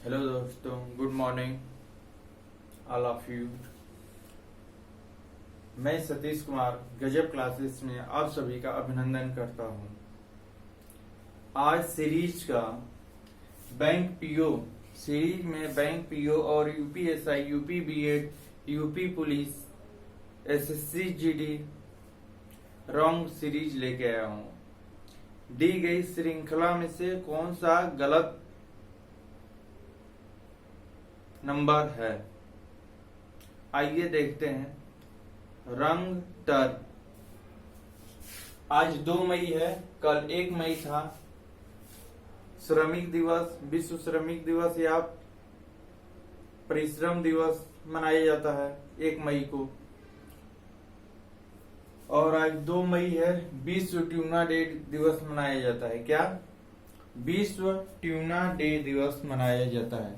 Hello दोस्तों, good morning all of you. मैं सतीश कुमार गजब क्लासेस में आप सभी का अभिनंदन करता हूं। आज सीरीज का बैंक पीओ सीरीज में बैंक पीओ और UPSI, UP BEd, UP police, SSC GD wrong series लेके आया हूं। दी गई श्रृंखला में से कौन सा गलत नंबर है, आइए देखते हैं। रंग टर। आज 2 मई है, कल 1 मई था। श्रमिक दिवस, विश्व श्रमिक दिवस या परिश्रम दिवस मनाया जाता है 1 मई को। और आज 2 मई है, विश्व ट्यूना डे दिवस मनाया जाता है। क्या? विश्व ट्यूना डे दिवस मनाया जाता है।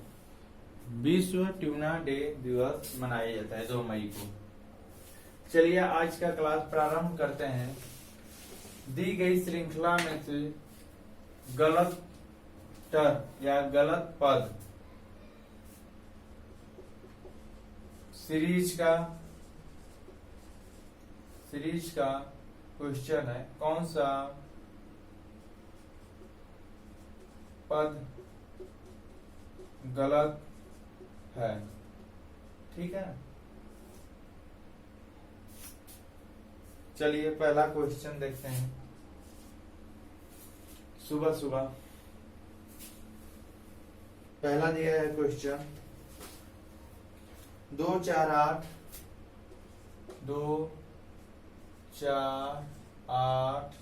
विश्व ट्यूना डे दिवस मनाया जाता है 2 मई को। चलिए आज का क्लास प्रारंभ करते हैं। दी गई श्रृंखला में से गलत टर या गलत पद सीरीज का क्वेश्चन है। कौन सा पद गलत है? ठीक है, चलिए पहला क्वेश्चन देखते हैं। सुबह सुबह पहला दिया है क्वेश्चन 2 4 8 2 4 8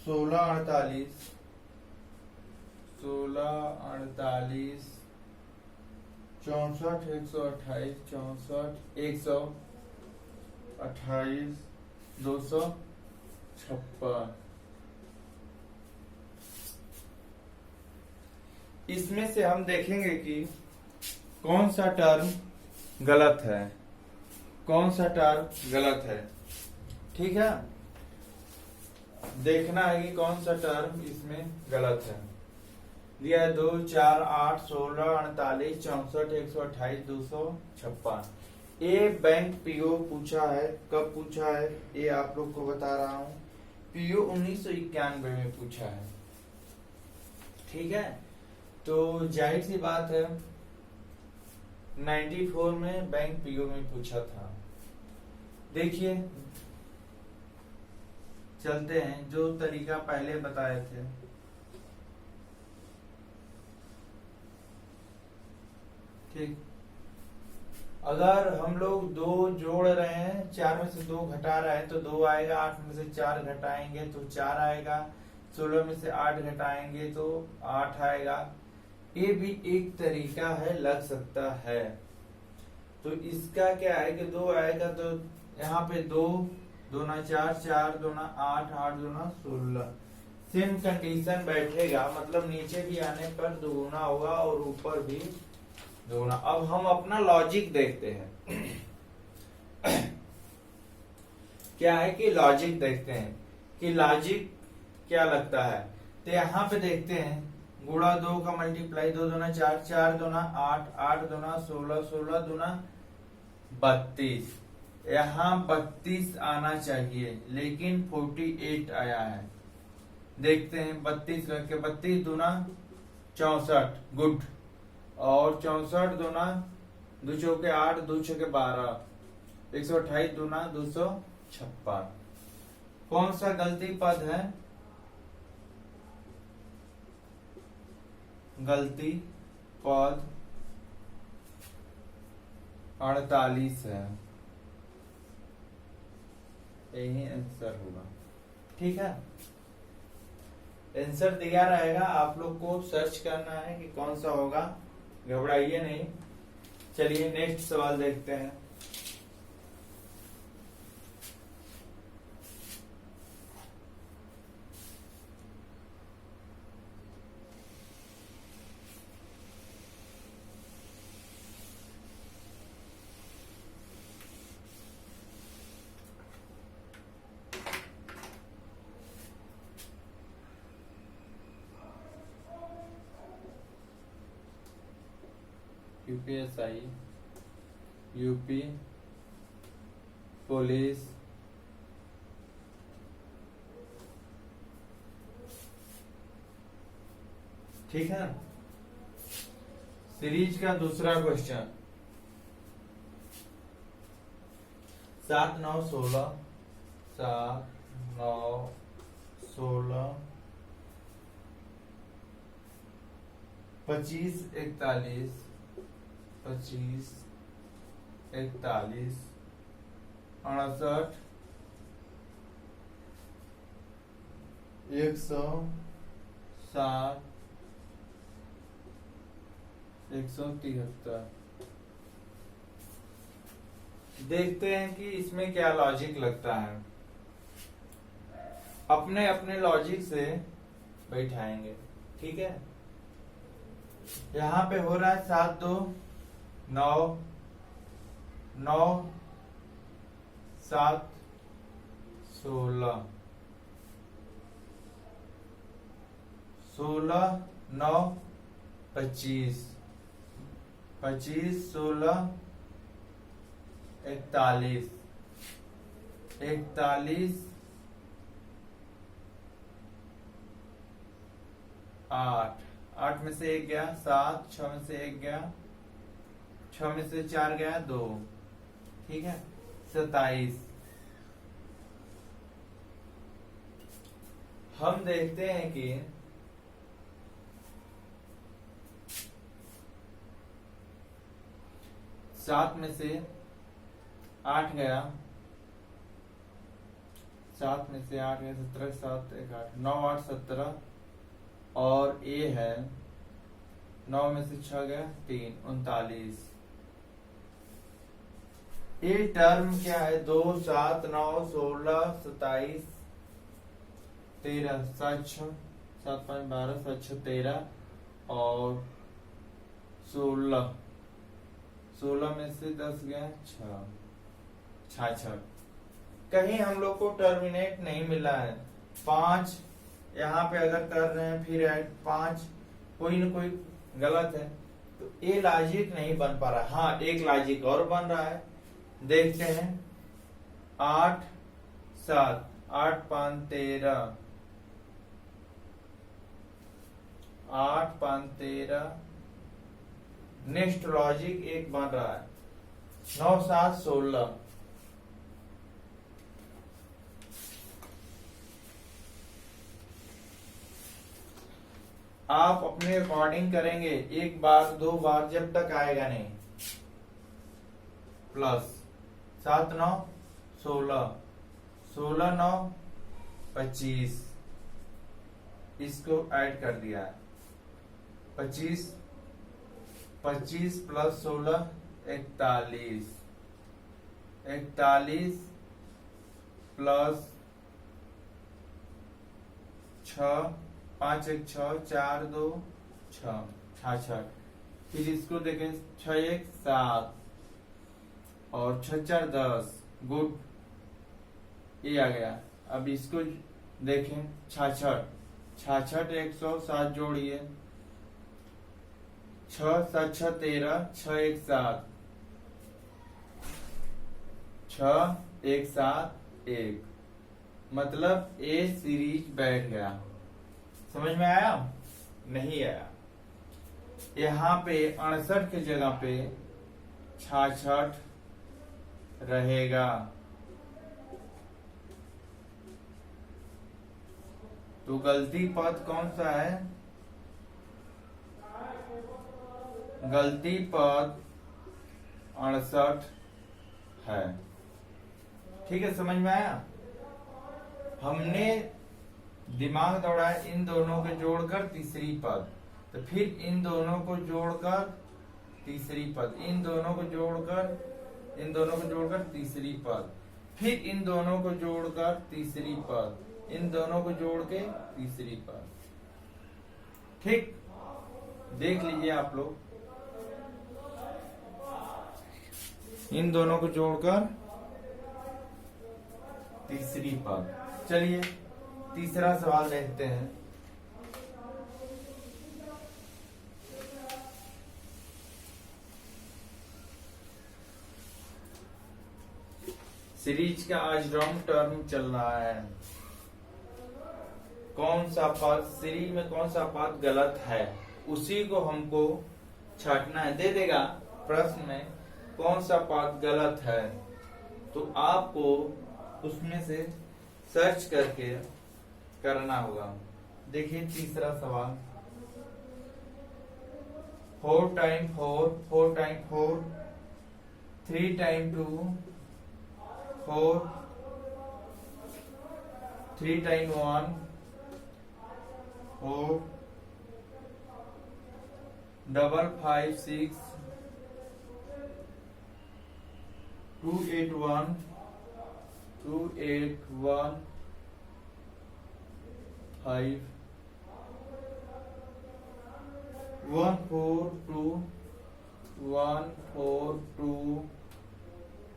16 48 16 48 64 128 64 128 256। इसमें से हम देखेंगे कि कौन सा टर्म गलत है, कौन सा टर्म गलत है। ठीक है, देखना है कि कौन सा टर्म इसमें गलत है। दिया है 2 4 8 16 48 64 128 256। ये बैंक पीओ पूछा है। कब पूछा है ये आप लोग को बता रहा हूं। पीओ 1991 में पूछा है। ठीक है, तो जाहिर सी बात है 94 में बैंक पीओ में पूछा था। देखिए चलते हैं, जो तरीका पहले बताए थे। ठीक, अगर हम लोग 2 जोड़ रहे हैं, 4 में से 2 घटा रहे हैं तो 2 आएगा। 8 में से 4 घटाएंगे तो 4 आएगा। 16 में से 8 घटाएंगे तो 8 आएगा। ये भी एक तरीका है, लग सकता है। तो इसका क्या है कि 2 आएगा तो यहाँ पे 2 दूना 4 4 दूना 8 8 दूना 16। सेम कंडीशन बैठेगा, मतलब नीचे भी आने पर दुगुना होगा और ऊपर भी दुगुना। अब हम अपना लॉजिक देखते हैं। क्या है कि लॉजिक देखते हैं कि लॉजिक क्या लगता है। तो यहाँ पे देखते हैं, गुणा 2 का मल्टीप्लाई 2 दूना 4 4 दूना 8 8 दूना 16 16 दूना 32। यहाँ 32 आना चाहिए लेकिन 48 आया है। देखते हैं 32 करके, 32 दूना 64, गुड। और 64 दूना 2 चौके 8 2 छके 12, 128 दूना 256। कौन सा गलती पद है? गलती पद 48 है। यही आंसर होगा। ठीक है, आंसर दिया रहेगा, आप लोग को सर्च करना है कि कौन सा होगा। घबराइए नहीं। चलिए नेक्स्ट सवाल देखते हैं। यूपीएसआई, यूपी पुलिस, ठीक है। सीरीज का दूसरा क्वेश्चन, 7 9 16, 7 9 16, 25 41, 25 41, 68, 160, 173। देखते हैं कि इसमें क्या लॉजिक लगता है। अपने अपने लॉजिक से बैठाएंगे, ठीक है। यहाँ पे हो रहा है 7 2 9 9 7 16 16 9 25 25 16 41 41 8 8 में से 1 गया 7, 6 में से 1 गया 6 में से 4 गया 2, ठीक है। 27। हम देखते हैं कि 7 में से 8 गया, 7 में से 8 गया 17, 7 1 8, 9 8 17, और ए है 9 में से 6 गया 3, 39। ए टर्म क्या है? 2 7 9 16 27 13, 7 6 7 5 12, 7 6 13, और 16 16 में से 10 गया 6, 66। कहीं हम लोग को टर्मिनेट नहीं मिला है। 5 यहाँ पे अगर कर रहे हैं, फिर 5, कोई न कोई गलत है, तो ये लॉजिक नहीं बन पा रहा। हाँ, एक लॉजिक और बन रहा है, देखते हैं। 8 7 8 5 13, 8 5 13। नेक्स्ट लॉजिक एक बन रहा है, 9 7 16। आप अपने अकॉर्डिंग करेंगे, एक बार 2 बार, जब तक आएगा नहीं। प्लस 7 9 16, 16 9 25, इसको ऐड कर दिया है। 25 25 प्लस 16 41, 41 प्लस 6, 5 1 6, 4 2 6, 66। फिर इसको देखें, 6 1 7, और 6 4 10। गुड, ये आ गया। अब इसको देखें, 66 66 107 जोड़िए, 6 7 6 13, 6 1 7, 6 1 7 1, मतलब ए सीरीज बैठ गया। समझ में आया? नहीं आया। यहाँ पे 68 की जगह पे 66 रहेगा। तो गलती पद कौन सा है? गलती पद 68 है। ठीक है, समझ में आया? हमने दिमाग दौड़ाया इन दोनों को जोड़कर तीसरी पद, तो फिर इन दोनों को जोड़कर तीसरी पद, इन दोनों को जोड़कर, इन दोनों को जोड़कर तीसरी पद, फिर इन दोनों को जोड़कर तीसरी पद, इन दोनों को जोड़ के तीसरी पद। ठीक, देख लीजिए आप लोग, इन दोनों को जोड़कर तीसरी पद। चलिए तीसरा सवाल देखते हैं। सीरीज का आज रॉन्ग टर्म चल रहा है। कौन सा पद सीरीज में कौन सा पद गलत है उसी को हमको छांटना है। दे देगा प्रश्न में कौन सा पद गलत है, तो आपको उसमें से सर्च करके करना होगा। देखिए तीसरा सवाल, 4 time 4, 4 time 4, 3 time 2, 4, 3 time 1, 4, double 5 6, 2 8 1, 2 8 1 5, 1 4 2, 1 4 2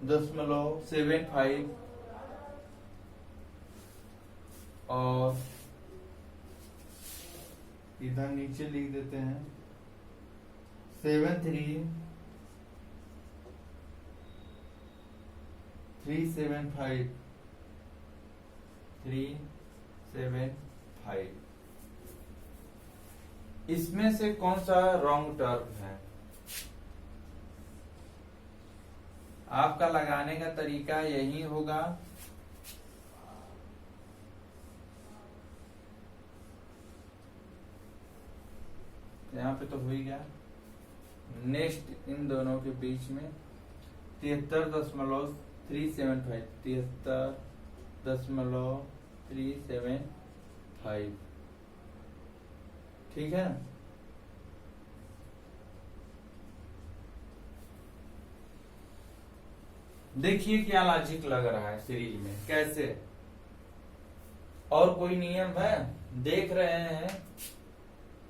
दशमलव 7 5 और इधर नीचे लिख देते हैं 7 3 3 7 5 3 7 5। इसमें से कौन सा रॉन्ग टर्म है? आपका लगाने का तरीका यही होगा। यहाँ पे तो हो ही गया। नेक्स्ट इन दोनों के बीच में 73.375, 73.375, ठीक है। देखिए क्या लॉजिक लग रहा है सीरीज में, कैसे। और कोई नियम है? देख रहे हैं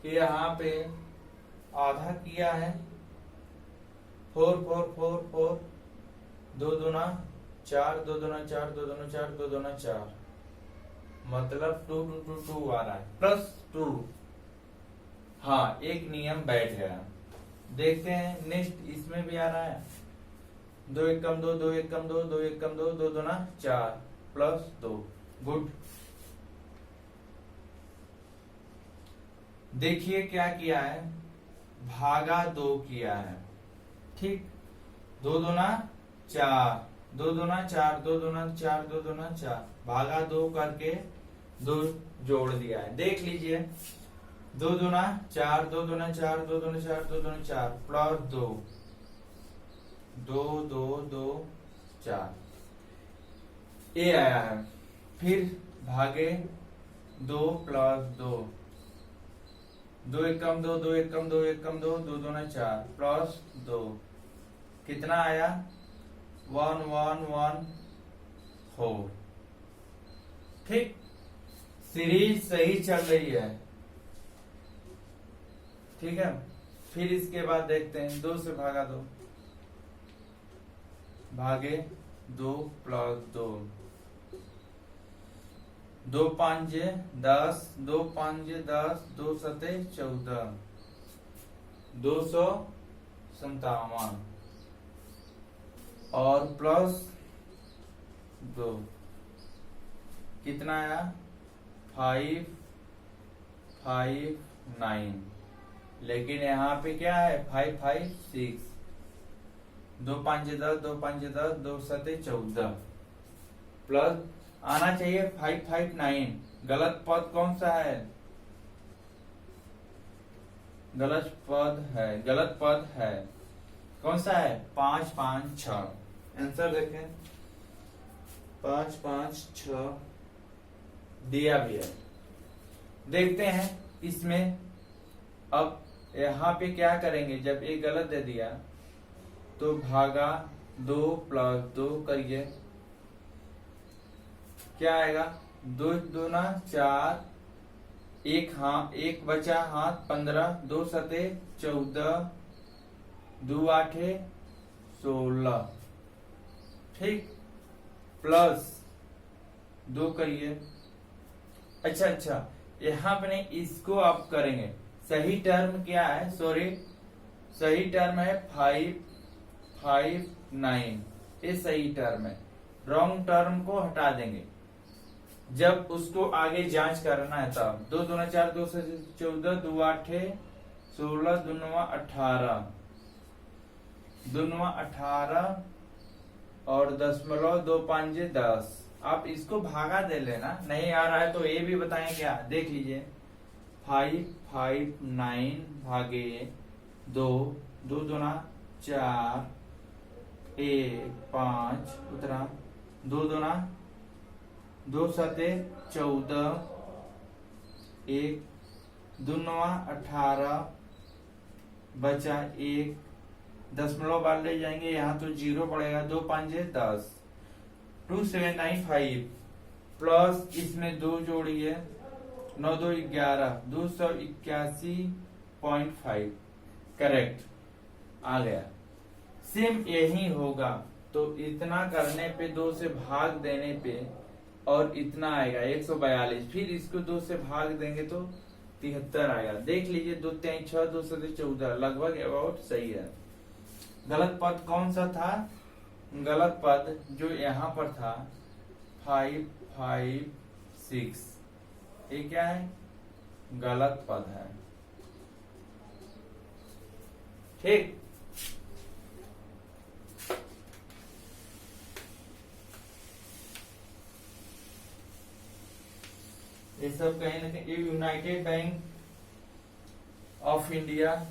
कि यहाँ पे आधा किया है, 4 4 4 4, 2 दूना 4, 2 दूना 4, 2 दूना 4, 2 दूना 4, मतलब 2 2 2 2 आ रहा है, +2। हाँ, एक नियम बैठ गया। देखते हैं नेक्स्ट इसमें भी आ रहा है, 2 1 कम 2, 2 1 कम 2, 2 1 कम 2, 2 दूना 4, +2। गुड। देखिए क्या किया है, भागा 2 किया है, ठीक। 2 दूना 4, 2 दूना 4, 2 दूना 4, 2 दूना 4, भागा 2 करके 2 जोड़ दिया है। देख लीजिए, 2 दूना 4, 2 दूना 4, 2 दूना 4, 2 दूना 4, +2, 2 2 2 4, ये आया है। फिर भागे 2 +2, 2 1 कम 2, 2 1 कम 2, 1 कम 2, 2 दूना 4, +2, कितना आया, 1 1 1 4, ठीक। सीरीज सही चल रही है, ठीक है। फिर इसके बाद देखते हैं, 2 से भागा 2, भागे 2 +2, 2 5 10, 2 5 10, 2 7 14, 257 और +2, कितना आया, 5 5 9, लेकिन यहाँ पे क्या है, 5 5 6, 2 5 10, 2 5 10, 2 7 14, प्लस आना चाहिए 5 5 9। गलत पद कौन सा है? गलत पद है, कौन सा है, 5 5 6। आंसर देखें, 5 5 6 दिया भी है। देखते हैं इसमें, अब यहाँ पे क्या करेंगे, जब ये गलत दे दिया तो भागा 2 +2 करिए, क्या आएगा, 2 दूना 4, एक बचा हाथ 15, 2 7 14, 2 8 16, ठीक, +2 करिए। अच्छा, यहाँ पे नहीं, इसको आप करेंगे। सही टर्म क्या है, सही टर्म है 5 5 9, ये सही टर्म है। रॉन्ग टर्म को हटा देंगे। जब उसको आगे जांच करना है तब 2 दूना 4, 2 से 14, 2 8 16, 2 9 18, 2 9 18 और 2 5 10। आप इसको भागा दे लेना, नहीं आ रहा है तो ये भी बताएं क्या, देख लीजिए। 5 5 9 भागे 2, 2 दूना 4, 1 5 उतरा, 2 दूना 2 7 14, 1 2 9 18 बचा 1, दशमलव बाद ले जाएंगे यहाँ तो 0 पड़ेगा, 2 5 10, 2795 प्लस इसमें 2 जोड़िए, 9 2 11, 281.5 करेक्ट आ गया। सेम यही होगा, तो इतना करने पे 2 से भाग देने पे और इतना आएगा 142, फिर इसको 2 से भाग देंगे तो 73 आएगा। देख लीजिए 2 3 6, 2 7 14, लगभग अबाउट सही है। गलत पद कौन सा था? गलत पद जो यहाँ पर था 5 5 6, ये क्या है? गलत पद है। ठीक, ये सब कहीं ना कहीं यूनाइटेड बैंक ऑफ इंडिया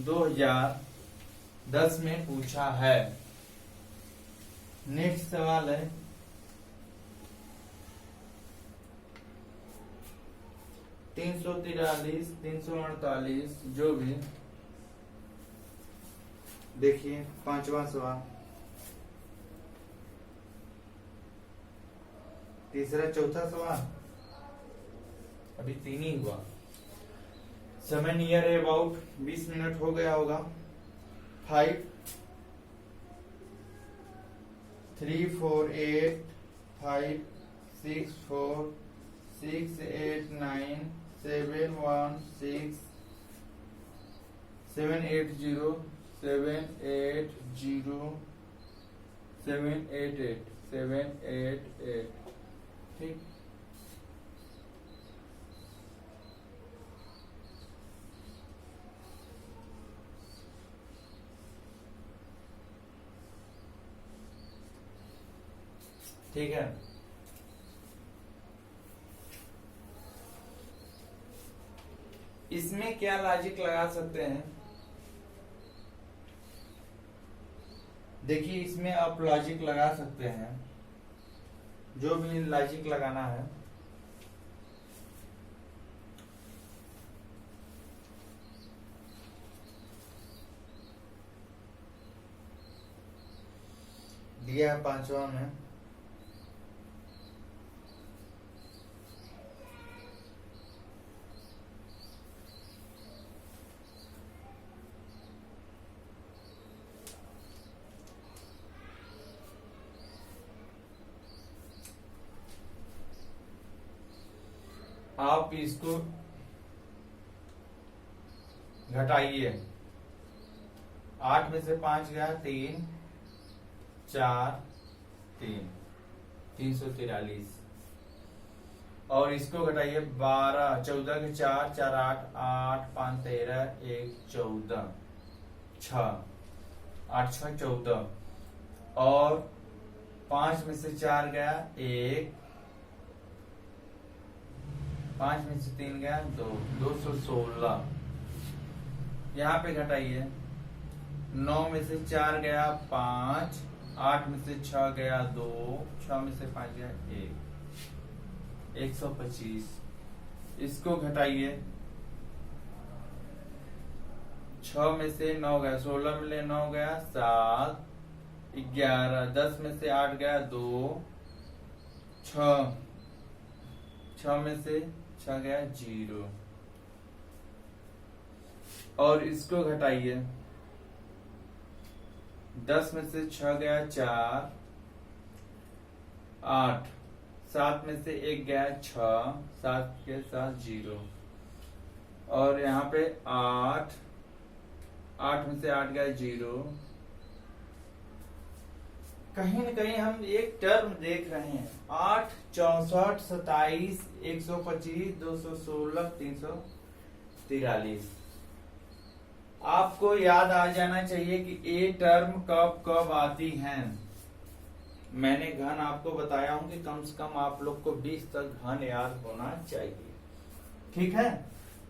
2010 में पूछा है। नेक्स्ट सवाल है 343 348, जो भी देखिए 5वां सवाल, तीसरा चौथा सवाल, अभी 3 ही हुआ। समय नियर अबाउट 20 मिनट हो गया होगा। 5 3 4 8 5 6 4 6 8 9 7 1 6 7 8 0 7 8 0 7 8 8 7 8 8। ठीक, ठीक है। इसमें क्या लॉजिक लगा सकते हैं? देखिए इसमें आप लॉजिक लगा सकते हैं, जो भी लॉजिक लगाना है। दिया है 5वां में, आप इसको घटाइए। 8 में से 5 गया 3 4 3, 343, और इसको घटाइए 12 14 के 4 4 8 8 5 13 1 14 6 8 6 14, और 5 में से 4 गया 1, 5 में से 3 गया 2, 216। यहाँ पे घटाइए, 9 में से 4 गया 5, 8 में से 6 गया 2, 6 में से 5 गया 1, 125। इसको घटाइए, 6 में से 9 गया, 16 में 9 गया 7, 11, 10 में से 8 गया 2, 6, 6 में से 6 गया 0, और इसको घटाइए, 10 में से 6 गया 4, 8, 7 में से 1 गया 6, 7 के साथ 0, और यहाँ पे 8, 8 में से 8 गया 0, कहीं न कहीं हम एक टर्म देख रहे हैं 8, 64, 27, 125, 216, 343। आपको याद आ जाना चाहिए कि ये टर्म कब कब आती हैं। मैंने घन आपको बताया हूं कि कम से कम आप लोग को 20 तक घन याद होना चाहिए। ठीक है,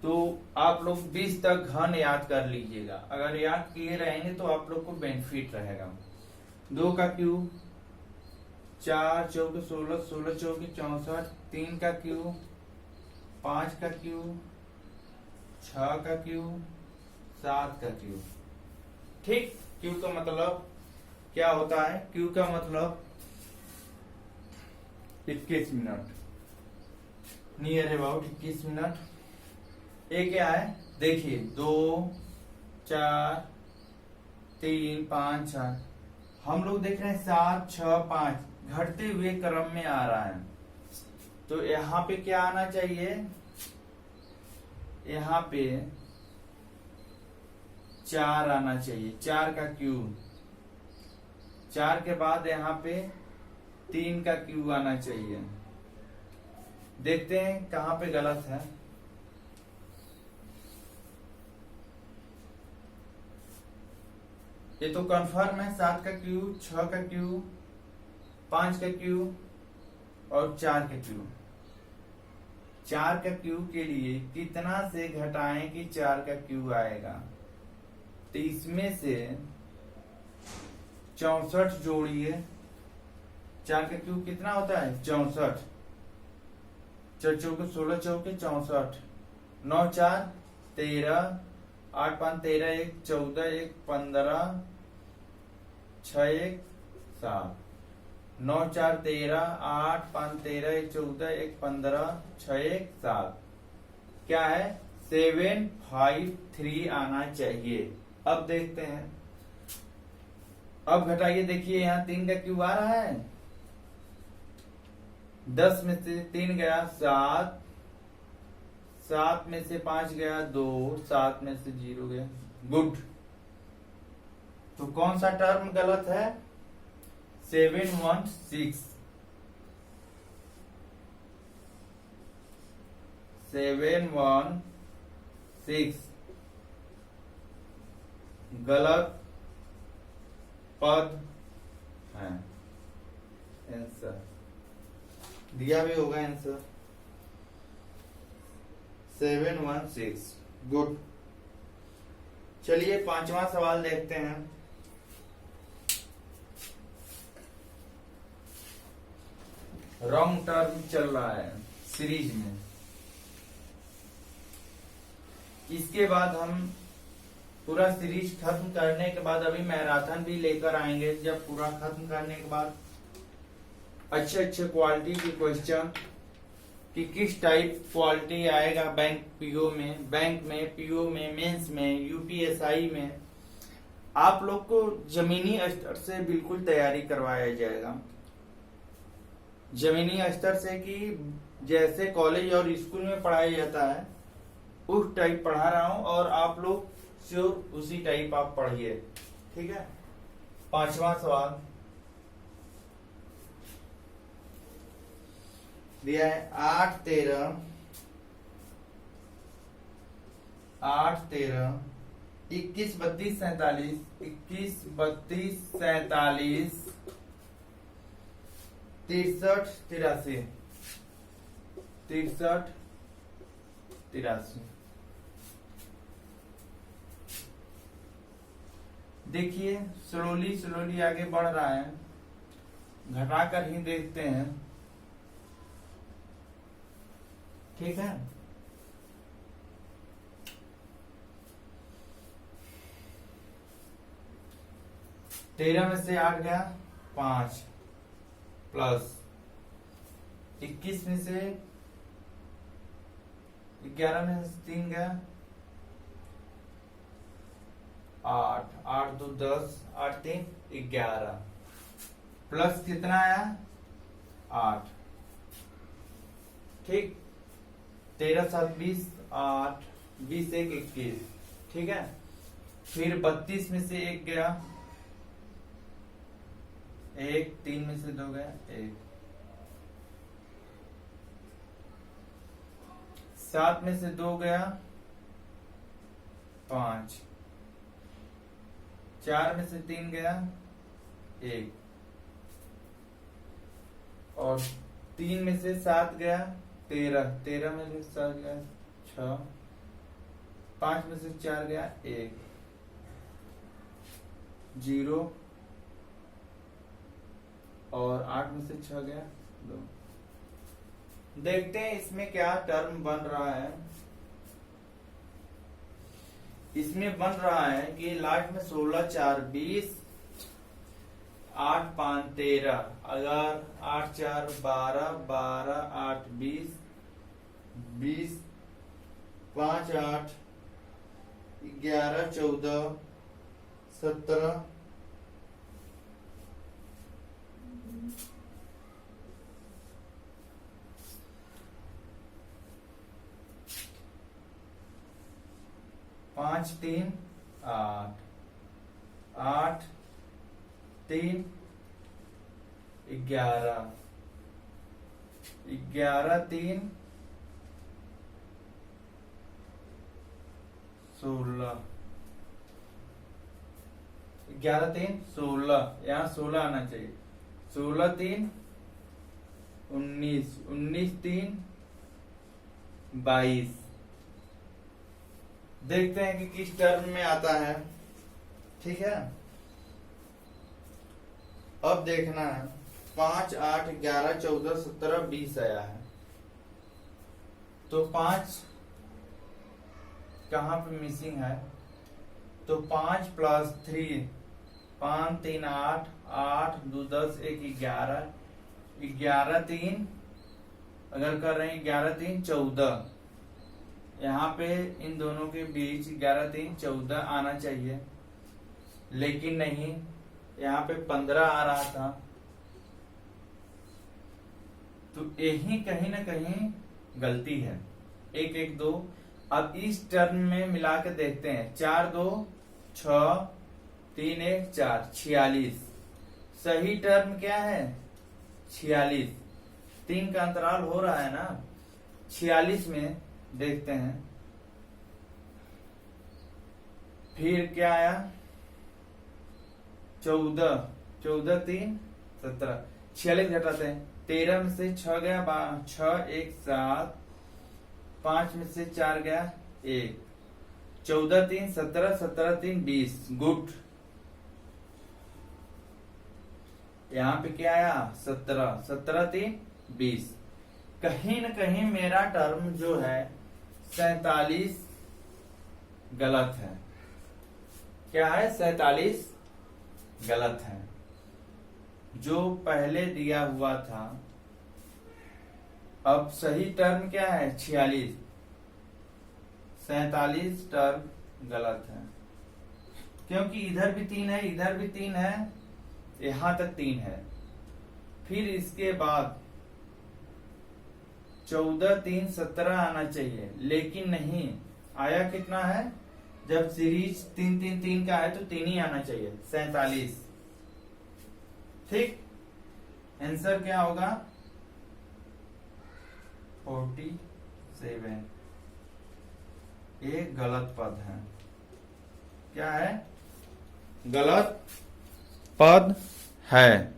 तो आप लोग 20 तक घन याद कर लीजिएगा। अगर याद किए रहेंगे तो आप लोग को बेनिफिट रहेगा। 2 का क्यूब, 4 चौके 16, 16 चौके 64, 3 का क्यूब, 5 का क्यूब, 6 का क्यूब, 7 का क्यूब। ठीक, क्यू का मतलब क्या होता है? क्यू का मतलब 21 मिनट, नियर अबाउट 21 मिनट। ये क्या है देखिए, 2, 4, 3, 5, 6। हम लोग देख रहे हैं 7, 6, 5 घटते हुए क्रम में आ रहा है। तो यहाँ पे क्या आना चाहिए? यहाँ पे 4 आना चाहिए, 4 का क्यूब। 4 के बाद यहाँ पे 3 का क्यूब आना चाहिए। देखते हैं कहाँ पे गलत है। ये तो कंफर्म है, 7 का क्यूब, 6 का क्यूब, 5 का क्यूब और 4 का क्यूब। 4 का क्यूब के लिए कितना से घटाएं कि 4 का क्यूब आएगा? तो इसमें से 64 जोड़िए। 4 का क्यूब कितना होता है? 64। 4 चौके 16 चौके 64, 9 4 13, 8 5 13, 1 14, 1 15, 6 1 7, 9 4 13, 8 5 13, 1 14, 1 15, 6 1 7। क्या है? 7 5 3 आना चाहिए। अब देखते हैं, अब घटाइए। देखिए यहाँ 3 का क्यूब आ रहा है, 10 में से 3 गया 7, 7 में से 5 गया 2, 7 में से 0 गया। गुड। तो कौन सा टर्म गलत है? 716। 716 गलत पद है। आंसर दिया भी होगा, आंसर 716। गुड। चलिए 5वां सवाल देखते हैं। रॉन्ग टर्म चल रहा है सीरीज में। इसके बाद हम पूरा सीरीज खत्म करने के बाद अभी मैराथन भी लेकर आएंगे। जब पूरा खत्म करने के बाद अच्छे अच्छे क्वालिटी के क्वेश्चन कि किस टाइप क्वालिटी आएगा बैंक पीओ में, बैंक में, पीओ में, मेंस में, यूपीएसआई में, आप लोग को जमीनी स्तर से बिल्कुल तैयारी करवाया जाएगा। जमीनी स्तर से कि जैसे कॉलेज और स्कूल में पढ़ाया जाता है उस टाइप पढ़ा रहा हूं, और आप लोग श्योर उसी टाइप आप पढ़िए। ठीक है। 5वां सवाल दिया है 8 13 21 32 47, 21 32 47, 63 83, 63 83। देखिए स्लोली स्लोली आगे बढ़ रहा है, घटाकर ही देखते हैं। ठीक है। तेरह में से 8 गया 5, प्लस 21 में से 11 में से 3 गया 8, 8 2 10, 8 3 11, प्लस कितना आया 8। ठीक। 13 7 20, 8 20 1 21। ठीक है। फिर 32 में से 1 गया एक, 3 में से 2 गया 1, 7 में से 2 गया 5, 4 में से 3 गया 1, और 3 में से 7 गया 13, 13 में से 7 गया 6, 5 में से 4 गया 1, 0, और 8 में से 6 गया 2। देखते हैं इसमें क्या टर्म बन रहा है। इसमें बन रहा है कि लास्ट में 16 4 20, 8 5 13, अगर 8 4 12, 12 8 20, 20 5 8 11 14 17, 5 3 8, 8 3 11, 11 3 16, 11 3 16, यहाँ 16 आना चाहिए, 16 3 19, 19 3 22। देखते हैं कि किस टर्म में आता है। ठीक है, अब देखना है 5 8 11 14 17 20 आया है, तो 5 कहां पे मिसिंग है, तो 5 प्लस 3, 5 3 8, 8 2 10 1 11, 11 3, अगर कर रहे हैं 11 3 14, यहाँ पे इन दोनों के बीच 11 3 14 आना चाहिए, लेकिन नहीं, यहाँ पे 15 आ रहा था, तो यही कहीं ना कहीं गलती है। 1 1 2, अब इस टर्म में मिला के देखते हैं, 4 2 6 3 1 4, 46। सही टर्म क्या है 46, 3 का अंतराल हो रहा है ना। 46 में देखते हैं, फिर क्या आया 14, 14 3 17, 46 घटाते हैं, 13 में से 6 गया 6 1 7, 5 में से 4 गया 1, 14 3 17, 17 3 20। गुड, यहाँ पे क्या आया 17, 17 3 20। कहीं न कहीं मेरा टर्म जो है 47 गलत है। क्या है 47 गलत है, जो पहले दिया हुआ था। अब सही टर्म क्या है 46, 47 टर्म गलत है, क्योंकि इधर भी 3 है, इधर भी 3 है, यहां तक 3 है। फिर इसके बाद 14 3 17 आना चाहिए, लेकिन नहीं आया। कितना है, जब सीरीज 3 3 3 का है तो 3 ही आना चाहिए, 47। ठीक, आंसर क्या होगा 47। ये गलत पद है। क्या है, गलत पद है।